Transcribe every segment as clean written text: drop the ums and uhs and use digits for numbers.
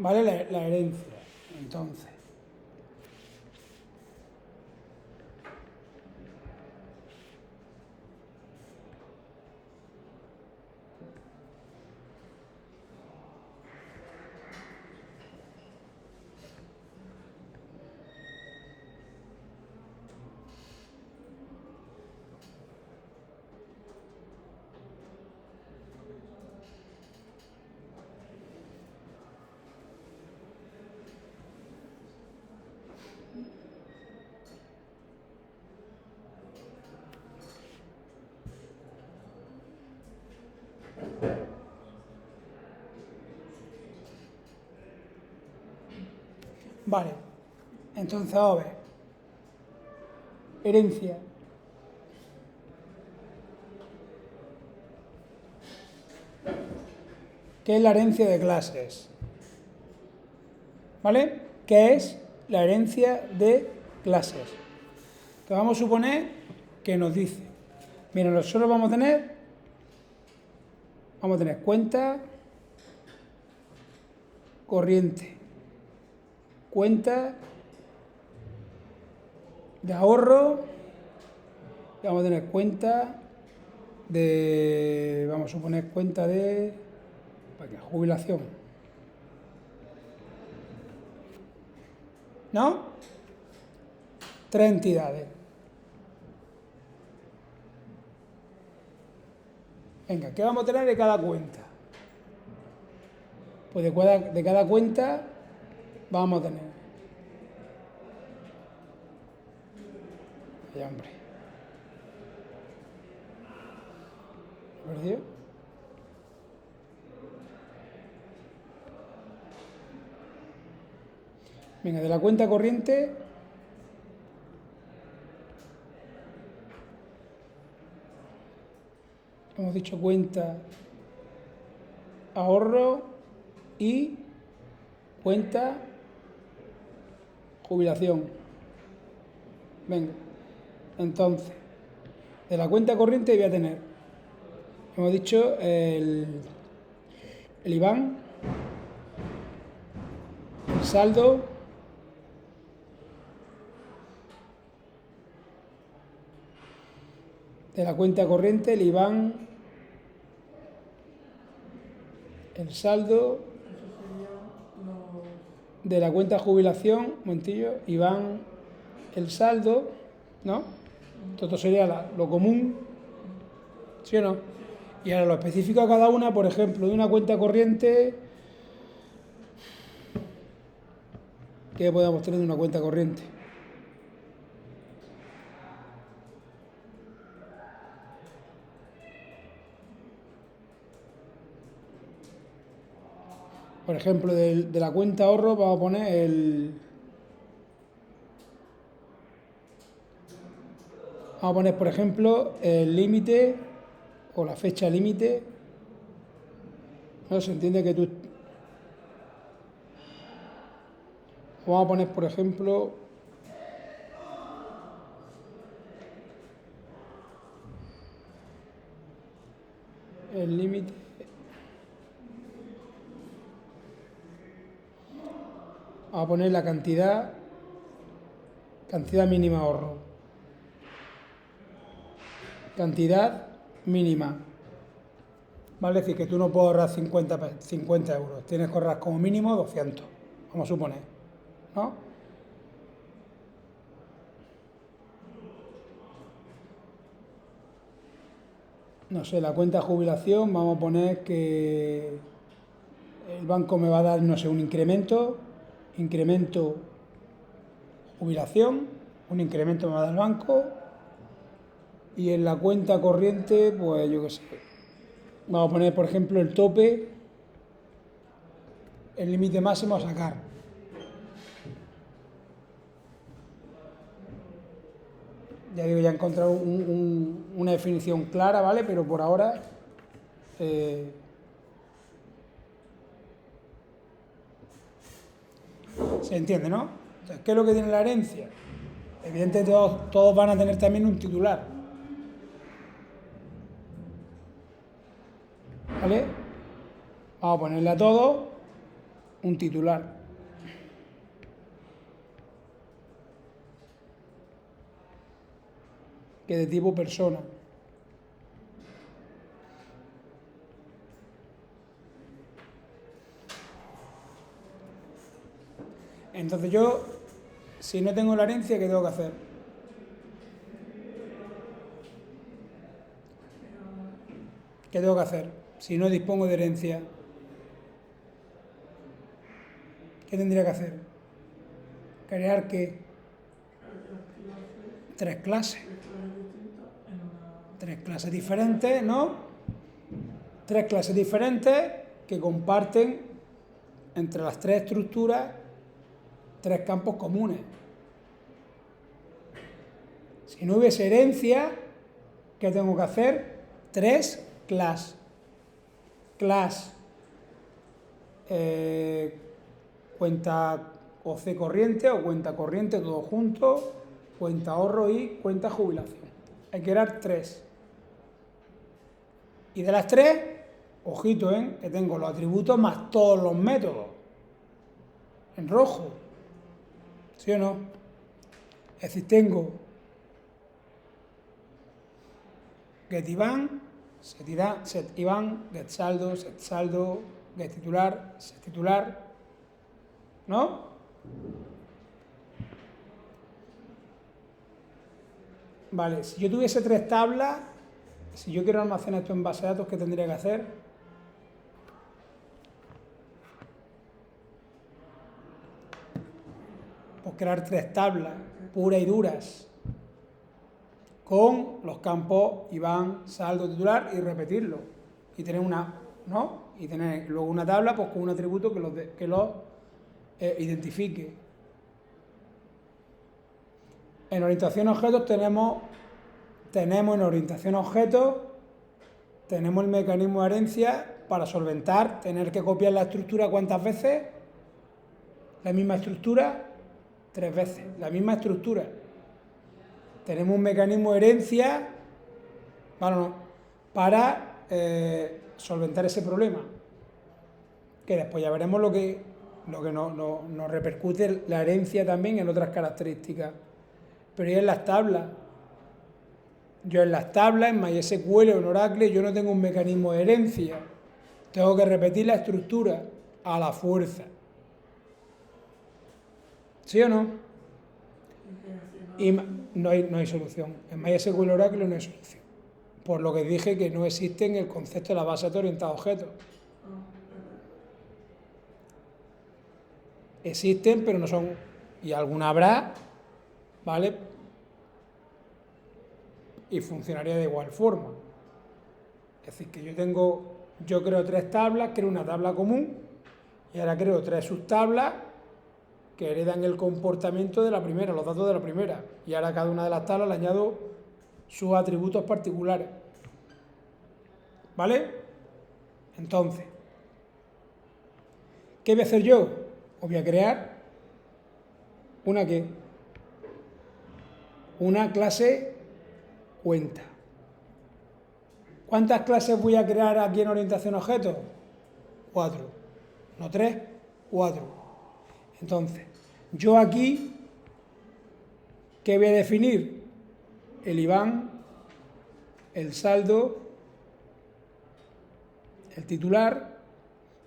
¿vale? La herencia. Entonces, vale. Entonces, a ver. Herencia. ¿Qué es la herencia de clases? ¿Vale? ¿Qué es la herencia de clases? Que vamos a suponer que nos dice, mira, nosotros vamos a tener cuenta corriente, cuenta de ahorro, y vamos a tener cuenta de, vamos a suponer cuenta de jubilación, ¿no? 3 entidades. Venga, ¿qué vamos a tener de cada cuenta? Pues de cada cuenta vamos a tener. Ay, hombre. ¿Lo he perdido? Venga, de la cuenta corriente hemos dicho cuenta ahorro y cuenta jubilación. Venga, entonces, de la cuenta corriente voy a tener, hemos dicho el IBAN, el saldo, de la cuenta corriente, el IBAN, el saldo, de la cuenta jubilación, un momentillo, IBAN, el saldo, ¿no? Esto sería lo común, ¿sí o no? Y ahora lo específico a cada una, por ejemplo, de una cuenta corriente, ¿qué podemos tener de una cuenta corriente? Por ejemplo, de la cuenta ahorro vamos a poner vamos a poner, por ejemplo, el límite o la fecha límite. ¿No? Se entiende que tú... Vamos a poner, por ejemplo, el límite. Vamos a poner la cantidad mínima ahorro. Cantidad mínima. ¿Vale? Es decir, que tú no puedes ahorrar 50 euros. Tienes que ahorrar como mínimo 200, vamos a suponer, ¿no? No sé, la cuenta de jubilación, vamos a poner que el banco me va a dar, no sé, un incremento jubilación, un incremento me va a dar el banco, y en la cuenta corriente, pues yo qué sé, vamos a poner, por ejemplo, el tope, el límite máximo a sacar. Ya digo, ya he encontrado una definición clara, ¿vale? Pero por ahora se entiende, ¿no? Entonces, ¿qué es lo que tiene la herencia? Evidentemente todos van a tener también un titular, ¿vale? Vamos a ponerle a todos un titular. Que de tipo persona. Entonces yo, si no tengo la herencia, ¿qué tengo que hacer? ¿Qué tengo que hacer? Si no dispongo de herencia, ¿qué tendría que hacer? Crear qué? Tres clases. Tres clases diferentes, ¿no? Tres clases diferentes que comparten entre las tres estructuras tres campos comunes. Si no hubiese herencia, ¿qué tengo que hacer? Tres clases. Clase cuenta OC corriente o cuenta corriente, todo junto, cuenta ahorro y cuenta jubilación. Hay que crear tres. Y de las tres, ojito, que tengo los atributos más todos los métodos. En rojo. ¿Sí o no? Es decir, tengo getIvan, setIvan, getSaldo, setSaldo, getTitular, setTitular, ¿no? Vale, si yo tuviese tres tablas, si yo quiero almacenar esto en base de datos, ¿qué tendría que hacer? Pues crear tres tablas puras y duras con los campos Iván, saldo, titular y repetirlo. Y tener una, ¿no? Y tener luego una tabla pues con un atributo que los identifique. En orientación a objetos tenemos en orientación a objetos, tenemos el mecanismo de herencia para solventar, tener que copiar la estructura ¿cuántas veces? La misma estructura, 3 veces, la misma estructura. Tenemos un mecanismo de herencia para solventar ese problema, que después ya veremos lo que nos repercute la herencia también en otras características. Pero ya en las tablas, en MySQL o en Oracle, yo no tengo un mecanismo de herencia, tengo que repetir la estructura a la fuerza. ¿Sí o no? Y no hay solución. En MySQL Oracle no hay solución. Por lo que dije que no existe en el concepto de la base de datos orientada a objetos. Existen, pero no son. Y alguna habrá, ¿vale? Y funcionaría de igual forma. Es decir, que yo creo tres tablas, creo una tabla común y ahora creo tres subtablas que heredan el comportamiento de la primera, los datos de la primera. Y ahora a cada una de las tablas le añado sus atributos particulares. ¿Vale? Entonces, ¿qué voy a hacer yo? Os voy a crear una clase cuenta. ¿Cuántas clases voy a crear aquí en orientación a objetos? 4. No 3, 4. Entonces, yo aquí, ¿qué voy a definir? El Iván, el saldo, el titular,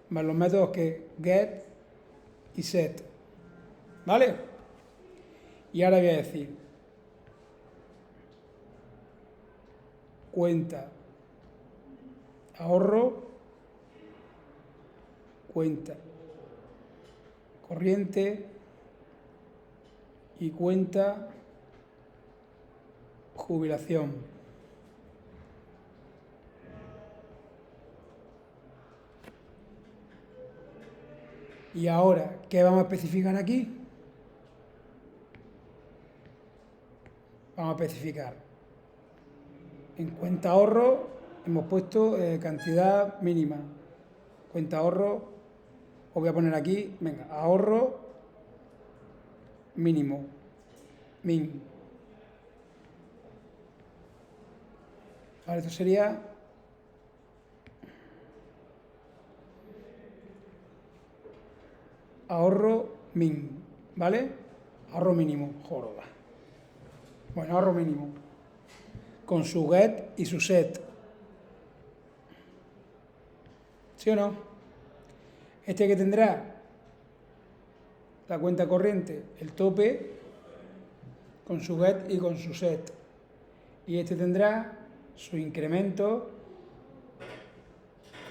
más los métodos que get y set. ¿Vale? Y ahora voy a decir cuenta ahorro, cuenta corriente y cuenta jubilación. Y ahora, ¿qué vamos a especificar aquí? Vamos a especificar en cuenta ahorro, hemos puesto cantidad mínima. Cuenta ahorro, os voy a poner aquí, venga, ahorro mínimo, min. Vale, esto sería ahorro min, ¿vale? Ahorro mínimo, joroba. Bueno, ahorro mínimo. Con su get y su set. ¿Sí o no? Este que tendrá la cuenta corriente, el tope, con su get y con su set. Y este tendrá su incremento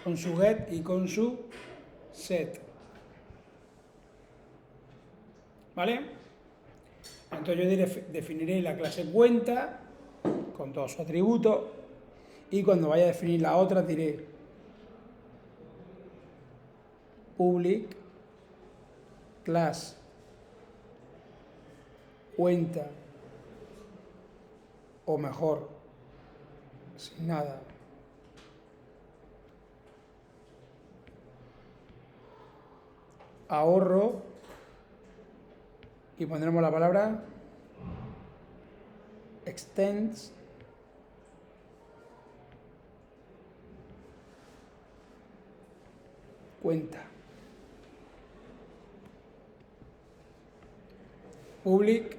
con su get y con su set. ¿Vale? Entonces yo definiré la clase cuenta con todos sus atributos y cuando vaya a definir la otra diré public class cuenta, o mejor, sin nada, ahorro, y pondremos la palabra extends cuenta. Public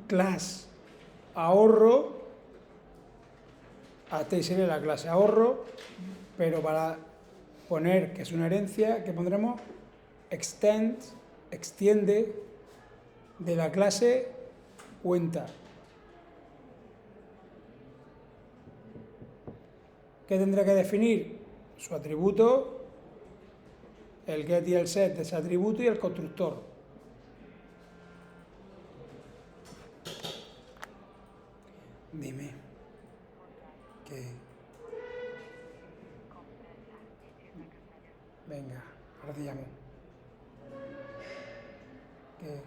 class ahorro, hasta ahí sería la clase ahorro, pero para poner que es una herencia, ¿qué pondremos? Extiende de la clase cuenta. ¿Qué tendrá que definir? Su atributo, el get y el set de ese atributo y el constructor. Dime. ¿Qué? Venga, ahora te llamo. ¿Qué?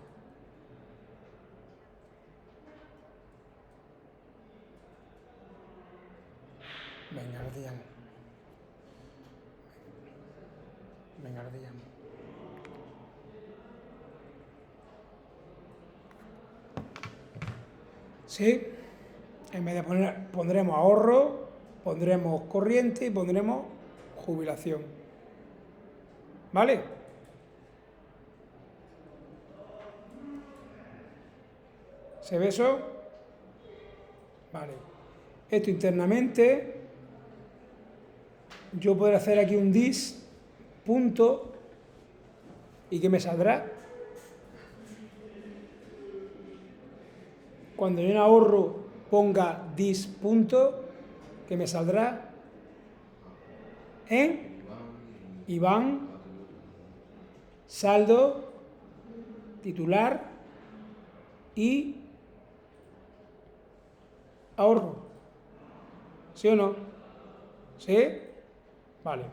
Venga, ahora te llamo. Venga, ahora te llamo. ¿Sí? En vez de poner, pondremos ahorro, pondremos corriente y pondremos jubilación. ¿Vale? ¿Se ve eso? Vale. Esto internamente, yo podré hacer aquí un dis, punto, ¿y qué me saldrá? Cuando yo en ahorro ponga dis punto, ¿qué me saldrá? En Iván, saldo, titular y ahorro. ¿Sí o no? ¿Sí? Vale.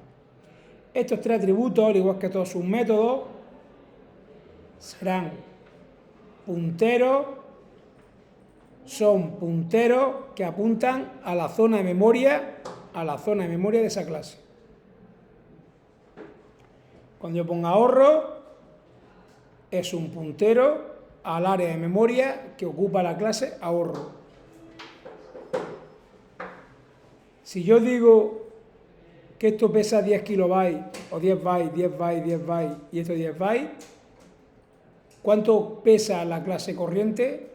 Estos tres atributos, al igual que todos sus métodos, serán punteros, son punteros que apuntan a la zona de memoria, de esa clase. Cuando yo ponga ahorro, es un puntero al área de memoria que ocupa la clase ahorro. Si yo digo que esto pesa 10 kilobytes, o 10 bytes, 10 bytes, 10 bytes, y esto 10 bytes, ¿cuánto pesa la clase corriente?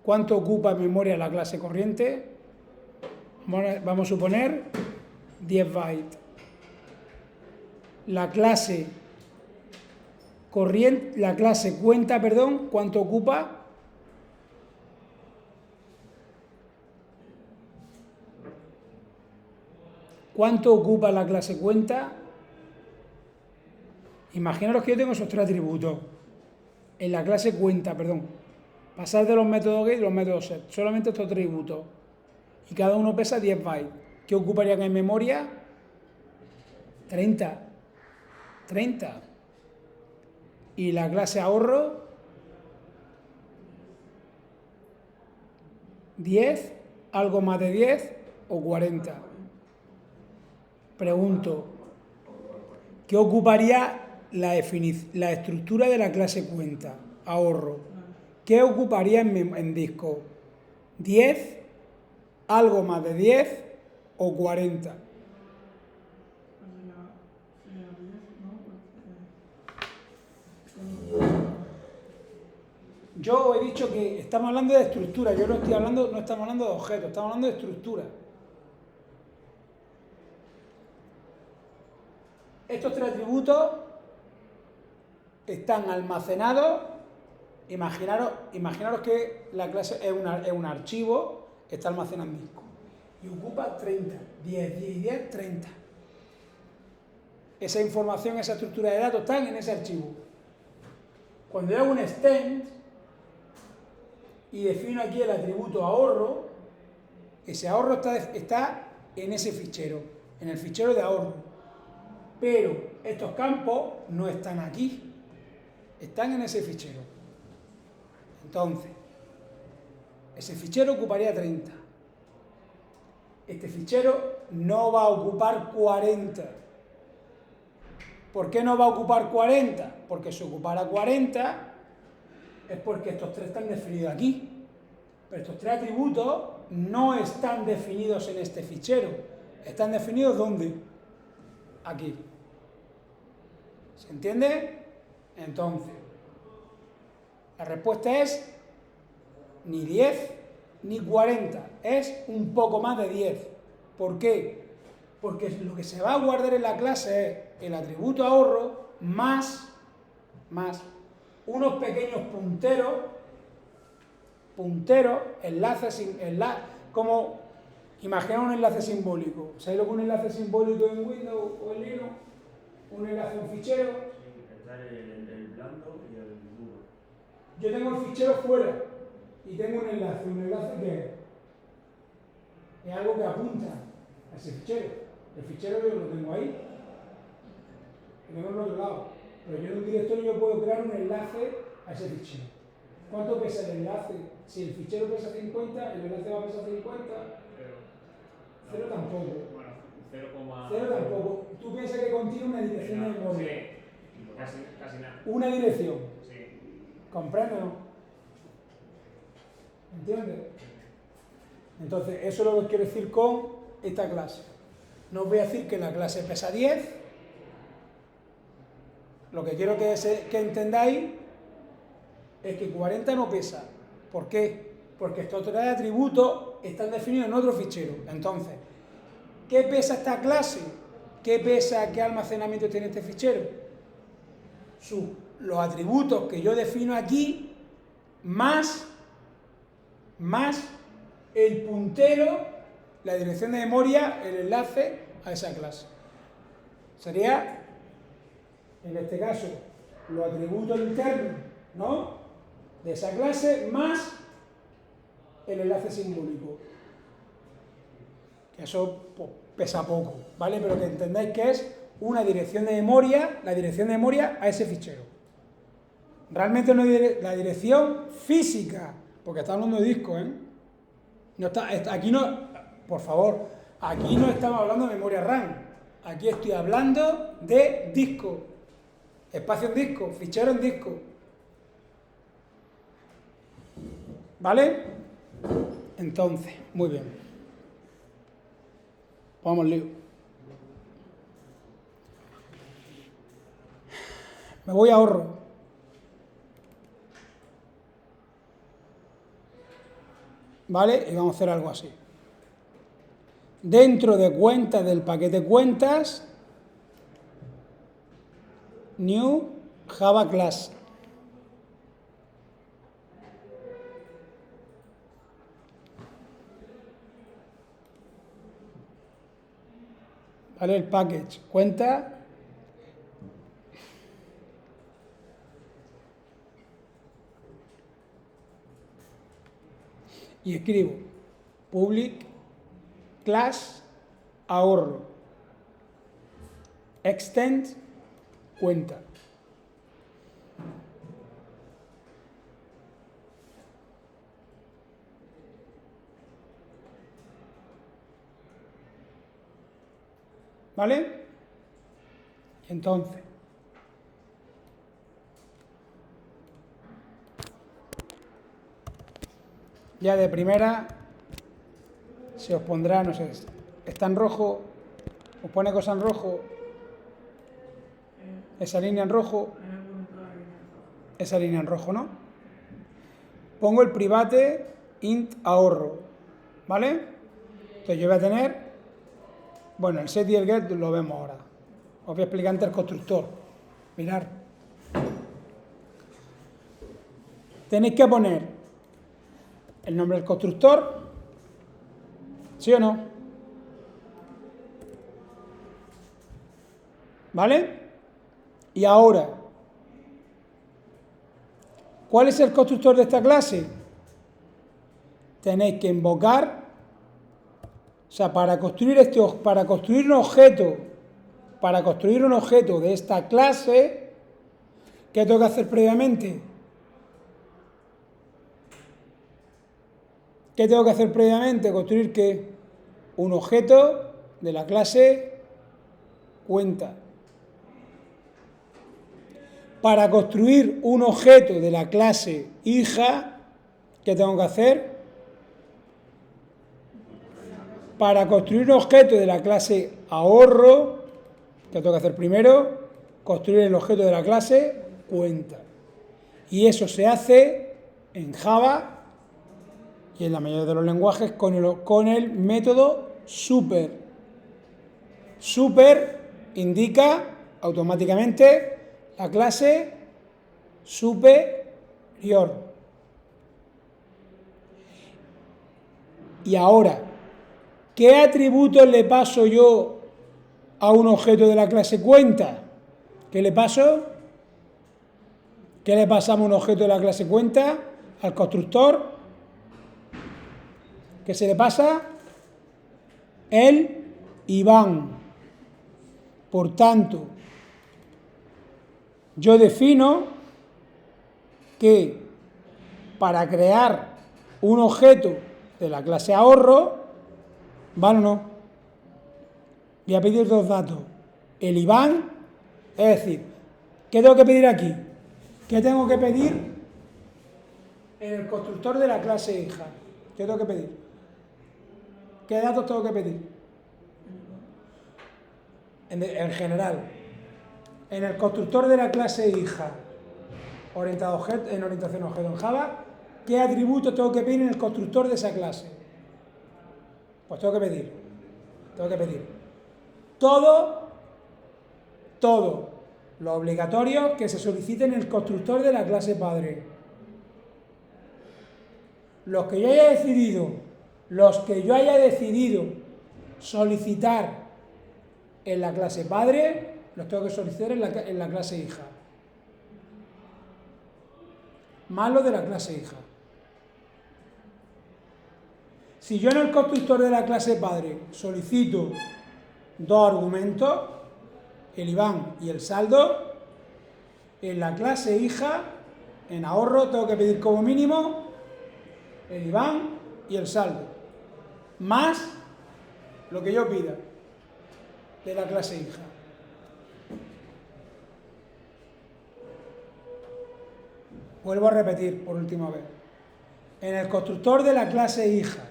¿Cuánto ocupa en memoria la clase corriente? Vamos a suponer 10 bytes. La clase corriente, la clase cuenta, perdón, ¿cuánto ocupa? ¿Cuánto ocupa la clase cuenta? Imaginaros que yo tengo esos tres atributos. En la clase cuenta, perdón. Pasar de los métodos get y los métodos set. Solamente estos atributos. Y cada uno pesa 10 bytes. ¿Qué ocuparían en memoria? 30. 30. Y la clase ahorro, 10, algo más de 10 o 40. Pregunto, ¿qué ocuparía la estructura de la clase cuenta? Ahorro. ¿Qué ocuparía en disco? ¿10, algo más de 10 o 40? Yo he dicho que estamos hablando de estructura, yo no estamos hablando de objetos, estamos hablando de estructura. Estos tres atributos están almacenados. Imaginaros que la clase es un archivo, está almacenado en disco. Y ocupa 30, 10 y 10, 30. Esa información, esa estructura de datos están en ese archivo. Cuando yo hago un extend y defino aquí el atributo ahorro, ese ahorro está en ese fichero, en el fichero de ahorro. Pero estos campos no están aquí, están en ese fichero. Entonces, ese fichero ocuparía 30. Este fichero no va a ocupar 40. ¿Por qué no va a ocupar 40? Porque si ocupara 40 es porque estos tres están definidos aquí. Pero estos tres atributos no están definidos en este fichero. ¿Están definidos dónde? Aquí. ¿Se entiende? Entonces, la respuesta es ni 10 ni 40. Es un poco más de 10. ¿Por qué? Porque lo que se va a guardar en la clase es el atributo ahorro más unos pequeños punteros, enlaces, como imaginad un enlace simbólico. ¿Sabéis lo que es un enlace simbólico en Windows o en Linux? Un enlace a un fichero. Está el blando y el duro. Yo tengo el fichero fuera y tengo un enlace. ¿Un enlace qué es? Es algo que apunta a ese fichero. El fichero yo lo tengo ahí, lo tengo en el otro lado. Pero yo en un directorio yo puedo crear un enlace a ese fichero. ¿Cuánto pesa el enlace? Si el fichero pesa 50, el enlace va a pesar 50. Cero tampoco. Bueno, 0, Cero tampoco. Tú piensas que contiene una dirección de memoria. Sí, casi nada. Una dirección. Sí. ¿Comprende o no? ¿Entiendes? Entonces, eso es lo que quiero decir con esta clase. No os voy a decir que la clase pesa 10. Lo que quiero que entendáis es que 40 no pesa. ¿Por qué? Porque estos tres atributos están definidos en otro fichero. Entonces, ¿qué pesa esta clase? ¿Qué pesa, qué almacenamiento tiene este fichero? Los atributos que yo defino aquí, más el puntero, la dirección de memoria, el enlace a esa clase. Sería, en este caso, los atributos internos, ¿no?, de esa clase más el enlace simbólico. Que eso pues, pesa poco, ¿vale? Pero que entendáis que es una dirección de memoria, la dirección de memoria a ese fichero. Realmente no es la dirección física, porque está hablando de disco, ¿eh? No aquí no, por favor, aquí no estamos hablando de memoria RAM. Aquí estoy hablando de disco. Espacio en disco, fichero en disco. ¿Vale? Entonces, muy bien. Vamos al lío. Me voy a ahorro. ¿Vale? Y vamos a hacer algo así. Dentro de cuentas del paquete cuentas, new Java class. ¿Vale? El package cuenta y escribo public class ahorro extend cuenta. ¿Vale? Entonces, ya de primera se os pondrá, no sé, está en rojo, os pone cosa en rojo, esa línea en rojo, esa línea en rojo, ¿no? pongo el private int ahorro, ¿vale? Entonces yo voy a tener, bueno, el set y el get lo vemos ahora. Os voy a explicar antes el constructor. Mirad. Tenéis que poner el nombre del constructor, ¿sí o no? ¿Vale? Y ahora, ¿cuál es el constructor de esta clase? Tenéis que invocar, o sea, para construir un objeto de esta clase, ¿qué tengo que hacer previamente? ¿Qué tengo que hacer previamente? Construir ¿qué? Un objeto de la clase cuenta. Para construir un objeto de la clase hija, ¿qué tengo que hacer? Para construir un objeto de la clase ahorro, ¿qué tengo que hacer primero? Construir el objeto de la clase cuenta. Y eso se hace en Java y en la mayoría de los lenguajes con el método super. Super indica automáticamente la clase superior. Y ahora, ¿qué atributos le paso yo a un objeto de la clase cuenta? ¿Qué le paso? ¿Qué le pasamos a un objeto de la clase cuenta? Al constructor. ¿Qué se le pasa? El Iván. Por tanto, yo defino que para crear un objeto de la clase ahorro, ¿vale o no? Voy a pedir dos datos. El Iván, es decir, ¿qué tengo que pedir aquí? ¿Qué tengo que pedir en el constructor de la clase hija? ¿Qué tengo que pedir? ¿Qué datos tengo que pedir? En general, en el constructor de la clase hija, en orientación a objeto en Java, ¿qué atributos tengo que pedir en el constructor de esa clase? Pues tengo que pedir todo lo obligatorio que se solicite en el constructor de la clase padre. Los que yo haya decidido solicitar en la clase padre, los tengo que solicitar en la clase hija. Más los de la clase hija. Si yo en el constructor de la clase padre solicito dos argumentos, el Iván y el saldo, en la clase hija, en ahorro, tengo que pedir como mínimo el Iván y el saldo, más lo que yo pida de la clase hija. Vuelvo a repetir por última vez. En el constructor de la clase hija,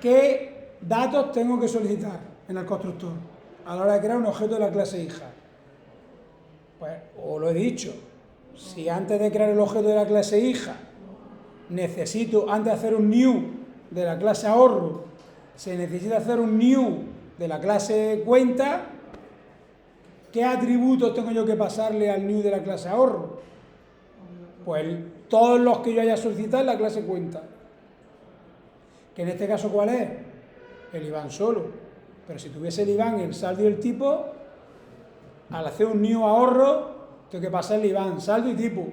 ¿qué datos tengo que solicitar en el constructor a la hora de crear un objeto de la clase hija? Pues os lo he dicho, si antes de crear el objeto de la clase hija necesito, antes de hacer un new de la clase ahorro, se necesita hacer un new de la clase cuenta, ¿qué atributos tengo yo que pasarle al new de la clase ahorro? Pues todos los que yo haya solicitado en la clase cuenta. Que en este caso, ¿cuál es? El Iván solo. Pero si tuviese el Iván, el saldo y el tipo, al hacer un new ahorro, tengo que pasarle Iván, saldo y tipo.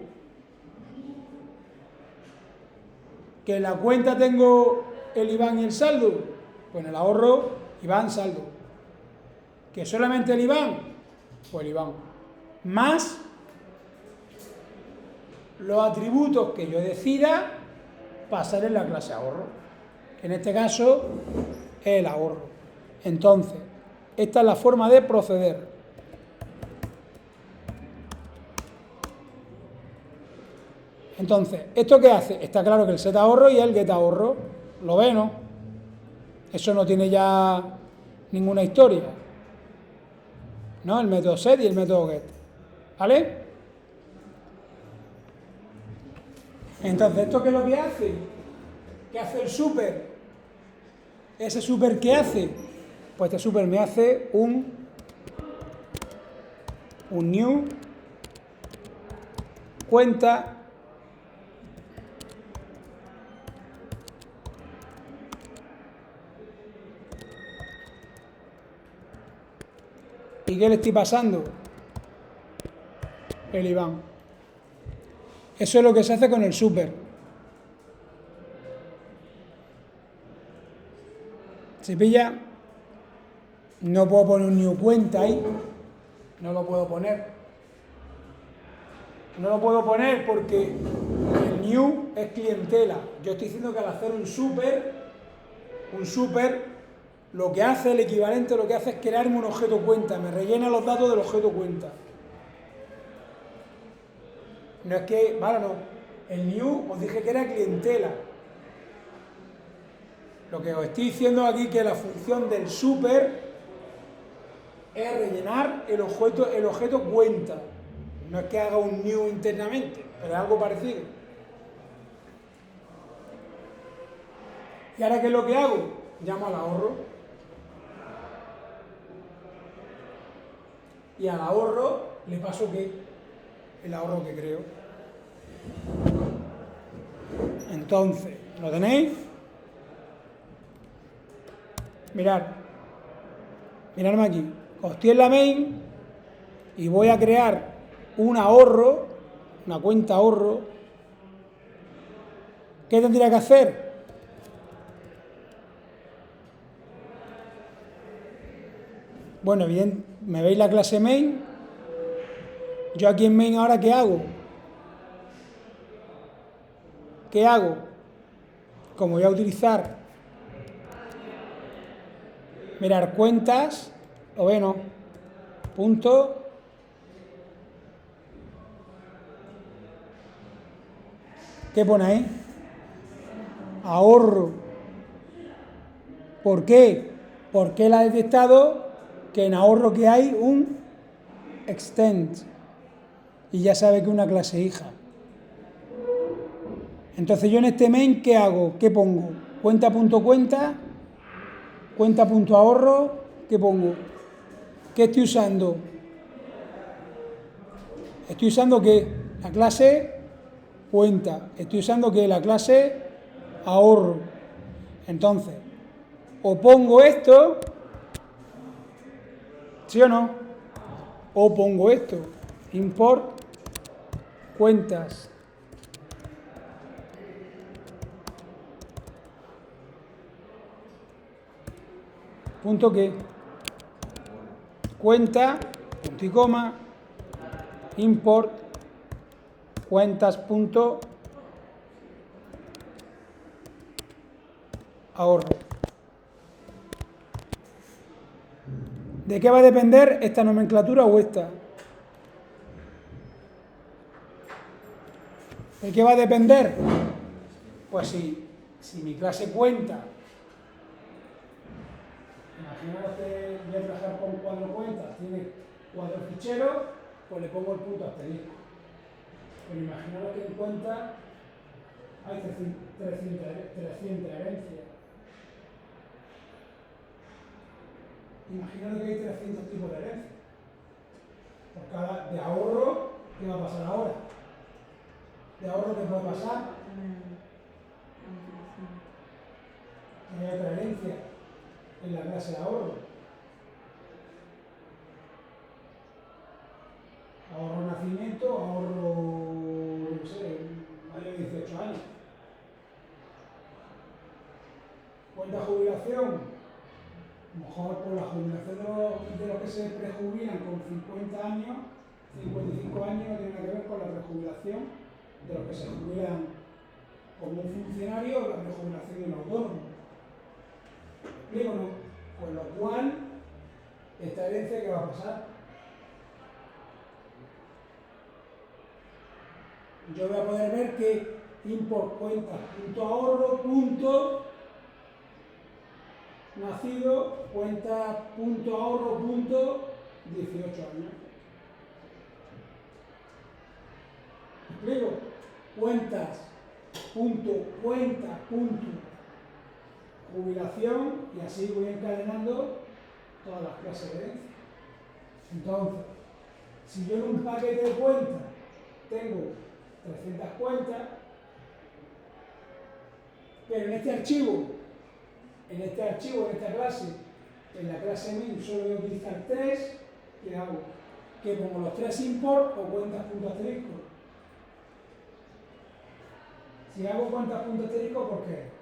Que en la cuenta tengo el Iván y el saldo, pues en el ahorro, Iván, saldo. Que solamente el Iván, pues el Iván. Más los atributos que yo decida pasar en la clase ahorro. En este caso, es el ahorro. Entonces, esta es la forma de proceder. Entonces, ¿esto qué hace? Está claro que el set ahorro y el get ahorro. ¿Lo ve, no? Eso no tiene ya ninguna historia, ¿no? El método set y el método get. ¿Vale? Entonces, ¿esto qué es lo que hace? ¿Qué hace el super? ¿Ese super qué hace? Pues este super me hace un new cuenta ¿y qué le estoy pasando? El IBAN. Eso es lo que se hace con el super. ¿Se pilla? No puedo poner un new cuenta ahí. No lo puedo poner. No lo puedo poner porque el new es clientela. Yo estoy diciendo que al hacer un super, lo que hace, el equivalente, lo que hace es crearme un objeto cuenta. Me rellena los datos del objeto cuenta. No es que, vale, no. El new os dije que era clientela. Lo que os estoy diciendo aquí es que la función del super es rellenar el objeto cuenta. No es que haga un new internamente, pero es algo parecido. ¿Y ahora qué es lo que hago? Llamo al ahorro. Y al ahorro le paso ¿qué? El ahorro que creo. Entonces, ¿lo tenéis? Miradme aquí. Estoy en la main y voy a crear un ahorro, una cuenta ahorro. ¿Qué tendría que hacer? Bueno, bien, ¿me veis la clase main? Yo aquí en main ahora ¿qué hago? ¿Qué hago? Como voy a utilizar, mirar cuentas, o bueno, punto, ¿qué pone ahí? Ahorro. ¿Por qué? Porque él ha detectado que en ahorro que hay un extend y ya sabe que es una clase hija. Entonces yo en este main, ¿qué hago? ¿Qué pongo? Cuenta.cuenta, cuenta.ahorro, ¿qué pongo? ¿Qué estoy usando? Estoy usando ¿qué? La clase cuenta. Estoy usando ¿qué? La clase ahorro. Entonces, o pongo esto, ¿sí o no? O pongo esto, import cuentas. Punto qué? Cuenta, punto y coma, import cuentas punto ahorro. ¿De qué va a depender esta nomenclatura o esta? ¿De qué va a depender? Pues si mi clase cuenta, imaginaos que voy a trabajar con 4 cuentas, tiene 4 ficheros, pues le pongo el punto asterisco. Pero imaginaos que en cuenta hay 300 herencias. Imaginaos que hay 300 tipos de herencias. Por cada de ahorro, ¿qué va a pasar ahora? De ahorro, ¿qué puede pasar? Hay otra herencia en la clase de ahorro. Ahorro nacimiento, ahorro, no sé, mayor de 18 años. Cuenta jubilación, a lo mejor por la jubilación de los que se prejubilan con 50 años, 55 años, no tiene nada que ver con la prejubilación de los que se jubilan como un funcionario o la prejubilación de un autónomo. ¿Me explico o no? Con lo cual, esta herencia, ¿qué va a pasar? Yo voy a poder ver que import cuenta punto ahorro punto nacido cuenta punto ahorro punto 18 años. ¿Me explico? Cuentas punto cuenta, punto jubilación, y así voy encadenando todas las clases de herencia. Entonces, si yo en un paquete de cuentas tengo 300 cuentas, pero en este archivo, en esta clase, en la clase min solo voy a utilizar 3, ¿qué hago? Que pongo los 3 import o cuentas punto asterisco. Si hago cuentas punto asterisco, ¿por qué?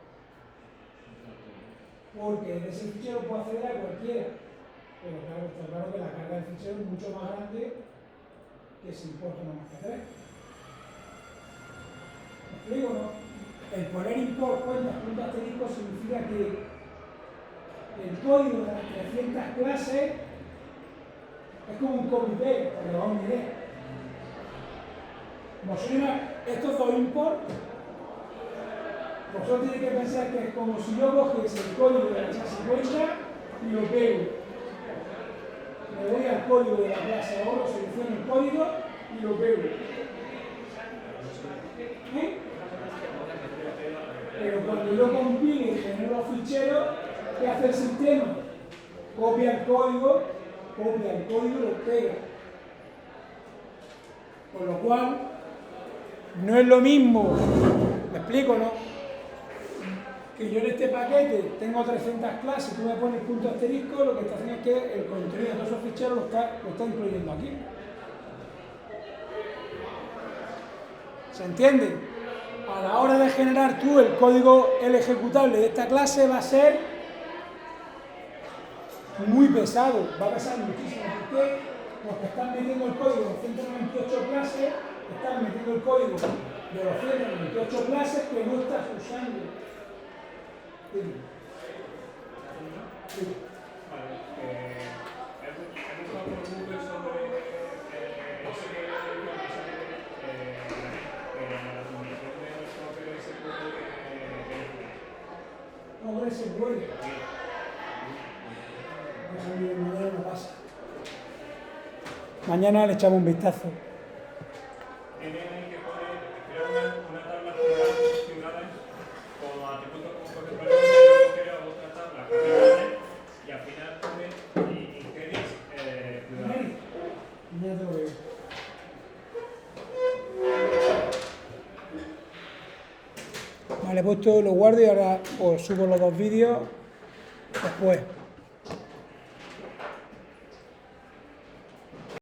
Porque en ese fichero puedo acceder a cualquiera. Pero claro, está claro que la carga del fichero es mucho más grande que si importo no más que 3. ¿Me explico o no? El poner import cuentas punto asterisco significa que el código de las 300 clases es como un copy-paste, porque vamos a mirar. Estos dos import, vosotros tenéis que pensar que es como si yo cogiese el código de la clase cuenta y lo pego. Me voy al código de la clase ahorro, selecciono el código y lo pego. ¿Eh? Pero cuando yo compile y genero los ficheros, ¿qué hace el sistema? Copia el código y lo pega. Con lo cual, no es lo mismo, ¿me explico, no? Que yo en este paquete tengo 300 clases, tú me pones punto asterisco, lo que está haciendo es que el contenido de todos esos ficheros lo está incluyendo aquí. ¿Se entiende? A la hora de generar tú el código, el ejecutable de esta clase va a ser muy pesado, va a pesar muchísimo. ¿Por qué? Porque están metiendo el código de 198 clases, están metiendo el código de los 198 clases que no estás usando. Sí. Sí. Vale, hemos hablado con Google sobre la combinación de nuestro PSQL No, ese es bueno. Mañana no pasa. Mañana le echamos un vistazo. tiene que poner, crear una tabla general de ciudades con atributos como por ejemplo yo quiero otra tabla capitales y al final pone ingeris ciudades. Ya te lo veo. Vale, pues esto lo guardo y ahora os subo los dos vídeos después.